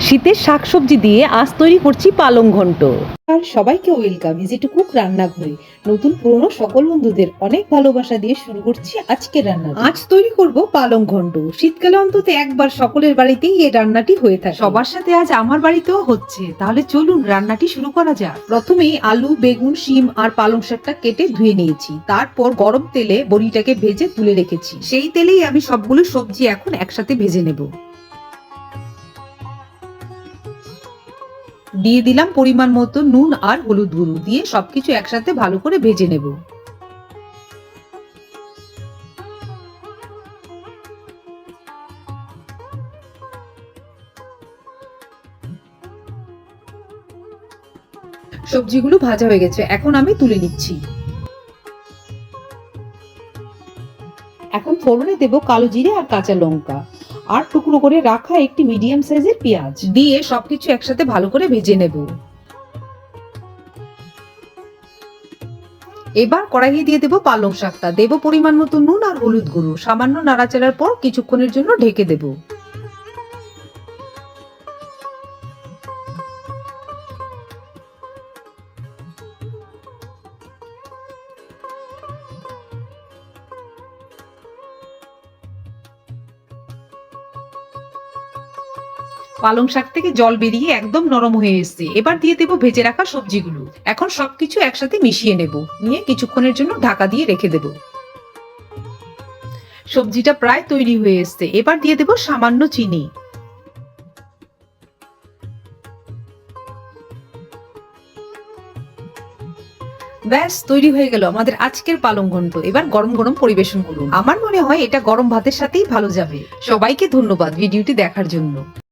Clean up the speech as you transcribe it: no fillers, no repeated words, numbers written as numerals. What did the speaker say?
শীতের শাকসবজি দিয়ে আজ তৈরি করছি পালং ঘন্ট। আর সবাইকে ওয়েলকাম ইজি টু কুক রান্নাঘরে। নতুন পুরনো সকল বন্ধুদের অনেক ভালোবাসা দিয়ে শুরু করছি আজকের রান্না। আজ তৈরি করব পালং ঘন্ট। শীতকালে অন্তত একবার সকলের বাড়িতেই এই রান্নাটি হয়ে থাকে। সবার সাথে আজ আমার বাড়িতেও হচ্ছে। তাহলে চলুন রান্নাটি শুরু করা যাক। প্রথমেই আলু, বেগুন, শিম আর পালং শাকটা কেটে ধুয়ে নিয়েছি। তারপর গরম তেলে বড়িটাকে ভেজে তুলে রেখেছি। সেই তেলেই আমি সবগুলো সবজি এখন একসাথে ভেজে নেব। দিয়ে দিলাম পরিমাণ মতো নুন আর হলুদ গুঁড়ো, দিয়ে সবকিছু একসাথে ভালো করে ভেজে নেব। সবজিগুলো ভাজা হয়ে গেছে, এখন আমি তুলে নিচ্ছি। এখন ফোড়নে দেব কালো জিরে আর কাঁচা লঙ্কা আর টুকরো করে রাখা একটি মিডিয়াম সাইজের পেঁয়াজ, দিয়ে সবকিছু একসাথে ভালো করে ভেজে নেব। এবার কড়াইয়ে দিয়ে দেব পালং শাকটা, দেব পরিমাণ মতো নুন আর হলুদ গুঁড়ো, সামান্য নাড়াচাড়ার পর কিছুক্ষণের জন্য ঢেকে দেব। পালং শাক থেকে জল বেরিয়ে একদম নরম হয়ে এসেছে। এবার দিয়ে দেব ভেজে রাখা সবজিগুলো। এখন সবকিছু একসাথে মিশিয়ে নেব, নিয়ে কিছুক্ষণের জন্য ঢাকা দিয়ে রেখে দেব। সবজিটা প্রায় তৈরি হয়ে এসেছে। এবার দিয়ে দেব সামান্য চিনি। ব্যাস তৈরি হয়ে গেল আমাদের আজকের পালং ঘন্ট। এবার গরম গরম পরিবেশন করুন। আমার মনে হয় এটা গরম ভাতের সাথেই ভালো যাবে। সবাইকে ধন্যবাদ ভিডিওটি দেখার জন্য।